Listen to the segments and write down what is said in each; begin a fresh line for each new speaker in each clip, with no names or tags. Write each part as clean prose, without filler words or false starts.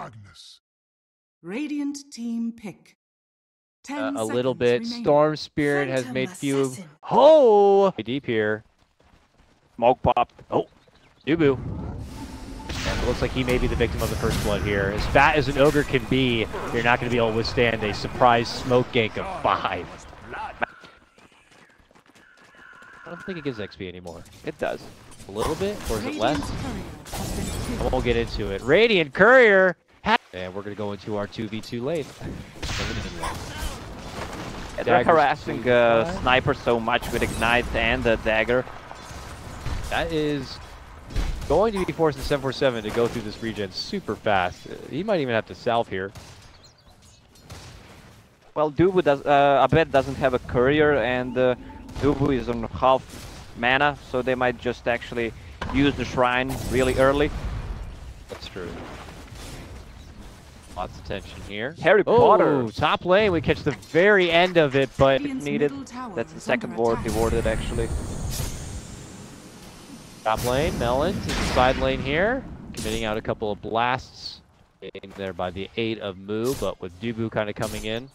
darkness.
Radiant team pick.
A little bit.
Remaining.
Storm Spirit has
Phantom
made few.
Assassin.
Oh! Deep here.
Smoke popped.
Oh, Dubu. And it looks like he may be the victim of the first blood here. As fat as an ogre can be, you're not going to be able to withstand a surprise smoke gank of 5. I don't think it gives XP anymore.
It does.
A little bit, or is it
Radiant
less?
courier has been
I
killed.
won't get into it. Radiant Courier! And we're going to go into our 2v2 lane.
They're
Dagger's
harassing
fine.
Sniper so much with Ignite and the Dagger.
That is going to be forcing 747 to go through this regen super fast. He might even have to salve here.
Well, Dubu does, Abed doesn't have a courier, and Dubu is on half mana, so they might just actually use the shrine really early.
That's true. Lots of tension here.
Harry Potter!
Oh, top lane. We catch the very end of it, but
Radiant's
needed.
middle tower
That's the
is
second
under
ward
attack.
rewarded, actually.
top lane, Melons in the side lane here. Committing out a couple of blasts. Getting there by the 8 of Moo, but with Dubu kind of coming in,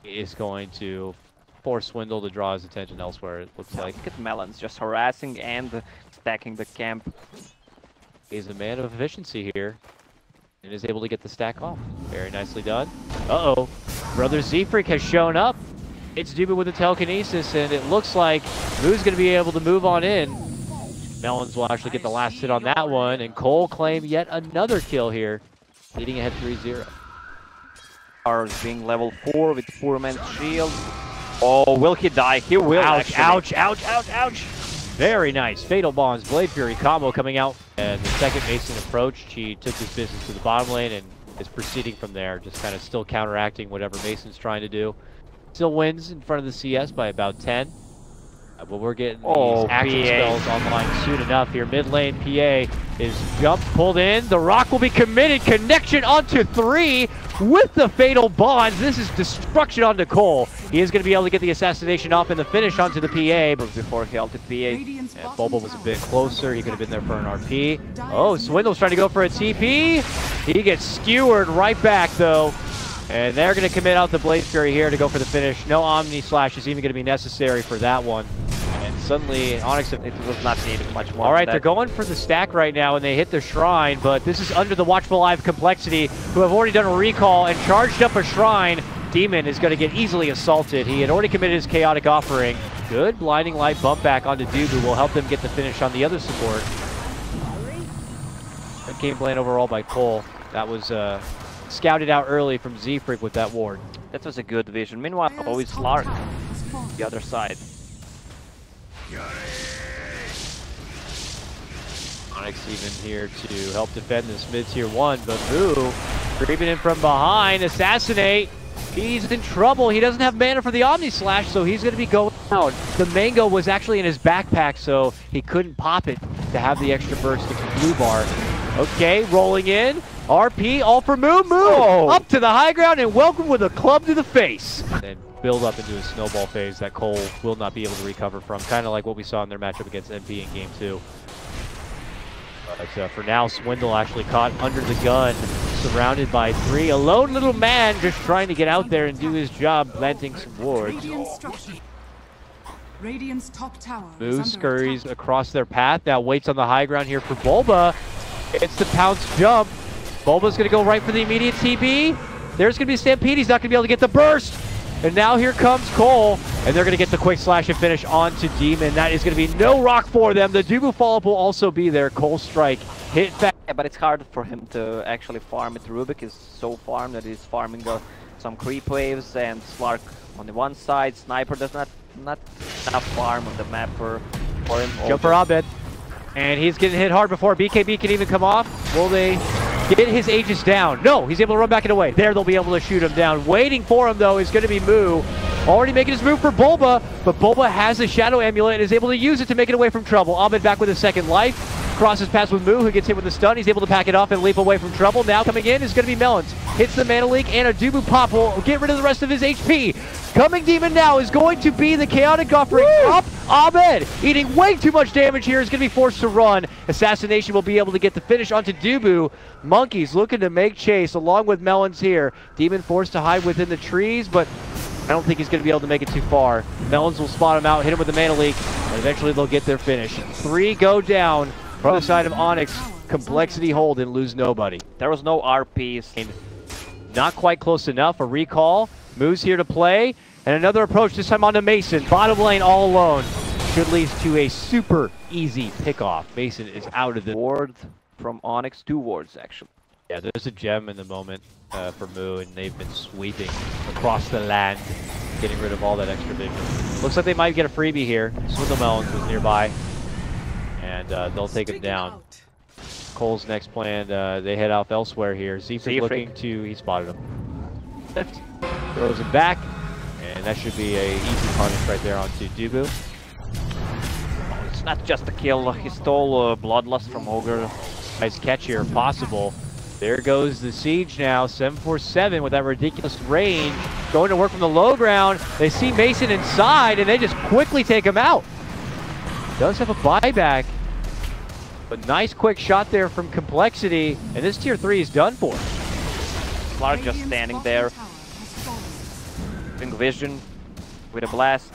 he is going to force Swindle to draw his attention elsewhere, it looks like.
Look at Melons just harassing and stacking the camp.
He's a man of efficiency here. And is able to get the stack off. Very nicely done. Uh-oh. Brother Z-Freak has shown up. It's Dubu with the telekinesis, and it looks like Moo's going to be able to move on in. Melons will actually get the last hit on that one, and coL claim yet another kill here, leading ahead 3-0.
Ours being level 4 with 4-man shield. Oh, will he die? He will.
Ouch,
actually.
ouch, ouch, ouch, ouch. Very nice. Fatal Bonds, Blade Fury combo coming out. And the second Mason approached, he took his business to the bottom lane and is proceeding from there, just kind of still counteracting whatever Mason's trying to do. Still wins in front of the CS by about 10. But we're getting these action
PA.
spells online soon enough here. Mid lane, PA is jumped, pulled in. The rock will be committed. Connection onto 3 with the Fatal Bonds. This is destruction onto coL. He is going to be able to get the assassination off in the finish onto the PA. But
Before he ulted PA.
Radiant's
and
bottom
Boba was a
tower
bit
is
closer.
under
He could have been there
attack.
for an RP. Oh, Swindle's trying to go for a TP. He gets skewered right back, though. And they're going to commit out the Blade Fury here to go for the finish. No Omni Slash is even going to be necessary for that one. And suddenly, Onyx...
It was not needed much more.
All right,
than
they're
that.
going for the stack right now, and they hit the shrine, but this is under the Watchful Eye of Complexity, who have already done a recall and charged up a shrine. Demon is going to get easily assaulted. He had already committed his Chaotic Offering. Good Blinding Light bump back onto Dubu will help them get the finish on the other support. Good game plan overall by coL. That was scouted out early from Z-Freak with that ward.
That was a good vision. Meanwhile,
Dire's
always
top
Lark,
tower has fallen.
the other side.
Onyx even here to help defend this mid-tier 1, but Moo creeping in from behind, assassinate. He's in trouble. He doesn't have mana for the Omni Slash, so he's going to be going down. The mango was actually in his backpack, so he couldn't pop it to have the extra burst of the blue bar. Okay, rolling in. RP, all for Moo. Moo up to the high ground and welcome with a club to the face. And build up into a snowball phase that coL will not be able to recover from, kind of like what we saw in their matchup against MP in Game 2. But for now, Swindle actually caught under the gun, surrounded by 3. A lone little man just trying to get out there and do his job, planting some wards.
Radiant structure. Radiant's top tower is
Moo
under
scurries
attack.
across their path, now waits on the high ground here for Bulba. It's the pounce jump. Bulba's going to go right for the immediate TP. There's going to be a Stampede. He's not going to be able to get the burst. And now here comes coL, and they're going to get the quick slash and finish onto Demon. That is going to be no rock for them. The Dubu follow-up will also be there. coL strike hit fast.
Yeah, but it's hard for him to actually farm it. Rubik is so farmed that he's farming some creep waves, and Slark on the one side. Sniper does not enough farm on the map for him.
Jump for Abed. And he's getting hit hard before BKB can even come off. Will they get his Aegis down? No, he's able to run back and away. There, they'll be able to shoot him down. Waiting for him, though, is going to be Moo. Already making his move for Bulba, but Bulba has the Shadow Amulet and is able to use it to make it away from trouble. Abed back with a second life. Crosses past with Moo, who gets hit with the stun. He's able to pack it off and leap away from trouble. Now coming in is going to be Melons. Hits the mana leak, and a Dubu pop will get rid of the rest of his HP. Coming Demon now is going to be the Chaotic Offering up Abed, eating way too much damage here, is going to be forced to run. Assassination will be able to get the finish onto Dubu. Monkeys looking to make chase along with Melons here. Demon forced to hide within the trees, but I don't think he's going to be able to make it too far. Melons will spot him out, hit him with the mana leak, and eventually they'll get their finish. 3 go down from the side of Onyx. Complexity hold and lose nobody.
There was no RPs.
Not quite close enough. A recall. Moves here to play. And another approach, this time onto Mason. Bottom lane all alone. Should lead to a super easy pickoff. Mason is out of the
ward from Onyx. 2 wards, actually.
Yeah, there's a gem in the moment for Moo, and they've been sweeping across the land, getting rid of all that extra vision. Looks like they might get a freebie here. Swindle Melons was nearby, and they'll take him down. coL's next plan, they head off elsewhere here. Zfreak looking to, he spotted him. Throws him back, and that should be a easy punish right there onto Dubu.
It's not just a kill, he stole Bloodlust from Ogre.
Nice catch here, possible. There goes the siege now, 747 with that ridiculous range. Going to work from the low ground. They see Mason inside, and they just quickly take him out. Does have a buyback. But nice quick shot there from Complexity, and this tier 3 is done for.
Clark just standing there. Having vision with a blast.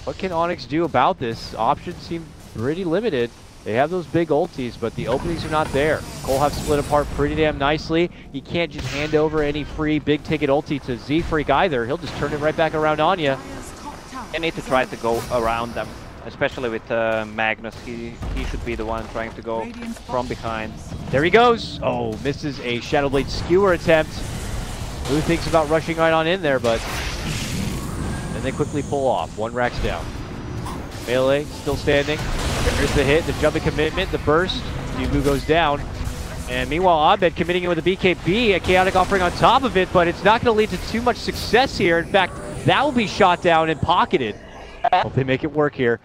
What can Onyx do about this? Options seem pretty limited. They have those big ultis, but the openings are not there. coL have split apart pretty damn nicely. He can't just hand over any free big ticket ulti to Zfreak either. He'll just turn it right back around on you.
You need to try to go around them, especially with Magnus. He should be the one trying to go from behind.
There he goes. Oh, misses a Shadowblade skewer attempt. Who thinks about rushing right on in there, but then they quickly pull off. 1 rack's down. Melee still standing. There's the hit, the jumping commitment, the burst. Dubu goes down. And meanwhile, Abed committing it with a BKB, a chaotic offering on top of it, but it's not going to lead to too much success here. In fact, that will be shot down and pocketed. Hope they make it work here.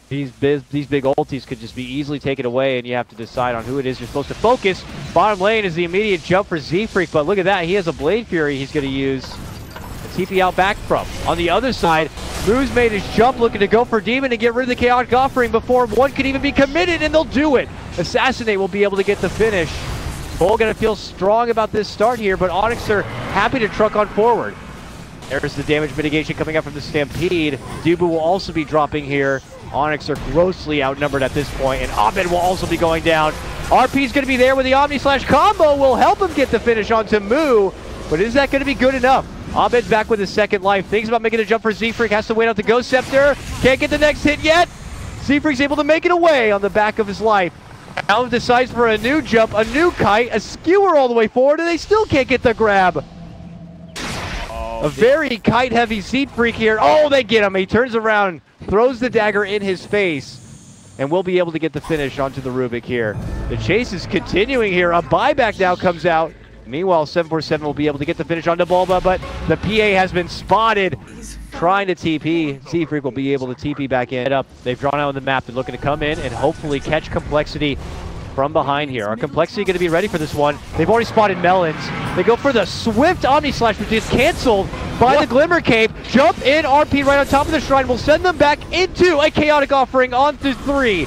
These big ultis could just be easily taken away, and you have to decide on who it is you're supposed to focus. Bottom lane is the immediate jump for Zfreak, but look at that. He has a Blade Fury he's going to use a TP out back from. On the other side, Moo's made his jump looking to go for Demon and get rid of the chaotic offering before one could even be committed, and they'll do it. Assassinate will be able to get the finish. coL going to feel strong about this start here, but Onyx are happy to truck on forward. There's the damage mitigation coming out from the Stampede. Dubu will also be dropping here. Onyx are grossly outnumbered at this point, and Abed will also be going down. RP's going to be there with the Omni-Slash combo. Will help him get the finish onto Moo, but is that going to be good enough? Abed's back with his second life. Thinks about making a jump for Zfreak. Has to wait out the Ghost Scepter. Can't get the next hit yet. Zfreak's able to make it away on the back of his life. Now decides for a new jump, a new kite, a skewer all the way forward, and they still can't get the grab. A very kite-heavy Zfreak here. Oh, they get him. He turns around, throws the dagger in his face, and we'll be able to get the finish onto the Rubik here. The chase is continuing here. A buyback now comes out. Meanwhile, 747 will be able to get the finish onto Bulba, but the PA has been spotted trying to TP. Zfreak will be able to TP back in. They've drawn out on the map. They're looking to come in and hopefully catch Complexity from behind here. Are Complexity going to be ready for this one? They've already spotted Melons. They go for the swift Omni-Slash, which is canceled by the Glimmer Cape. Jump in, RP right on top of the shrine. Will send them back into a chaotic offering onto 3.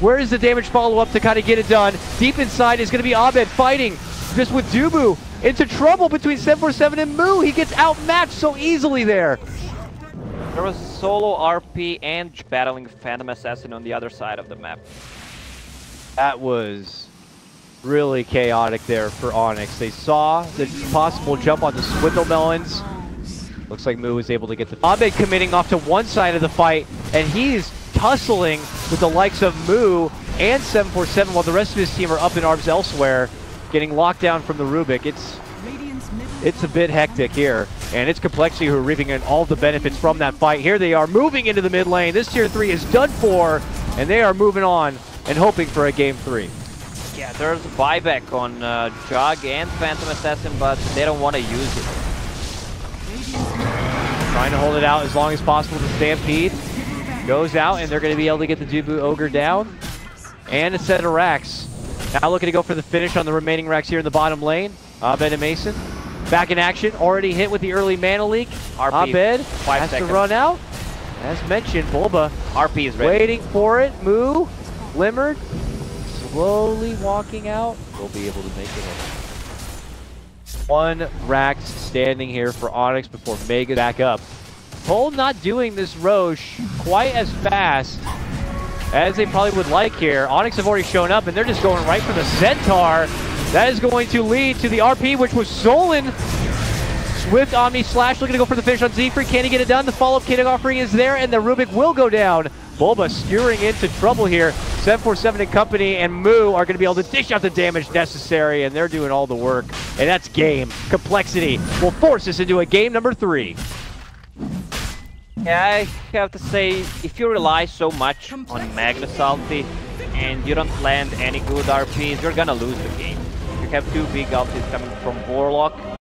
Where is the damage follow-up to kind of get it done? Deep inside is going to be Abed fighting just with Dubu. Into trouble between 747 and Moo. He gets outmatched so easily there.
There was solo RP and battling Phantom Assassin on the other side of the map.
That was really chaotic there for Onyx. They saw the possible jump on the Swindle Melons. Looks like Moo was able to get the... Abed committing off to one side of the fight, and he's tussling with the likes of Moo and 747 while the rest of his team are up in arms elsewhere, getting locked down from the Rubik. It's a bit hectic here, and it's Complexity who are reaping in all the benefits from that fight. Here they are moving into the mid lane. This tier 3 is done for, and they are moving on and hoping for a game 3.
Yeah, there's a buyback on Jug and Phantom Assassin, but they don't want to use it.
Trying to hold it out as long as possible. The Stampede goes out, and they're going to be able to get the Dubu Ogre down. And a set of racks. Now looking to go for the finish on the remaining racks here in the bottom lane. Abed and Mason back in action. Already hit with the early mana leak. RP, Abed has to run out. As mentioned, Bulba
RP is ready.
waiting for it. Moo, Glimmered, slowly walking out. We'll be able to make it in. One racked standing here for Onyx before Mega back up. coL not doing this Roche quite as fast as they probably would like here. Onyx have already shown up and they're just going right for the Centaur. That is going to lead to the RP, which was stolen. Swift Omni Slash looking to go for the finish on Siegfried. Can he get it done? The follow-up King offering is there, and the Rubik will go down. Bulba skewering into trouble here. 747 and company and Moo are going to be able to dish out the damage necessary, and they're doing all the work. And that's game. Complexity will force us into a game number 3.
Yeah, I have to say, if you rely so much on Magnus ulti and you don't land any good RPs, you're gonna lose the game. You have 2 big ultis coming from Warlock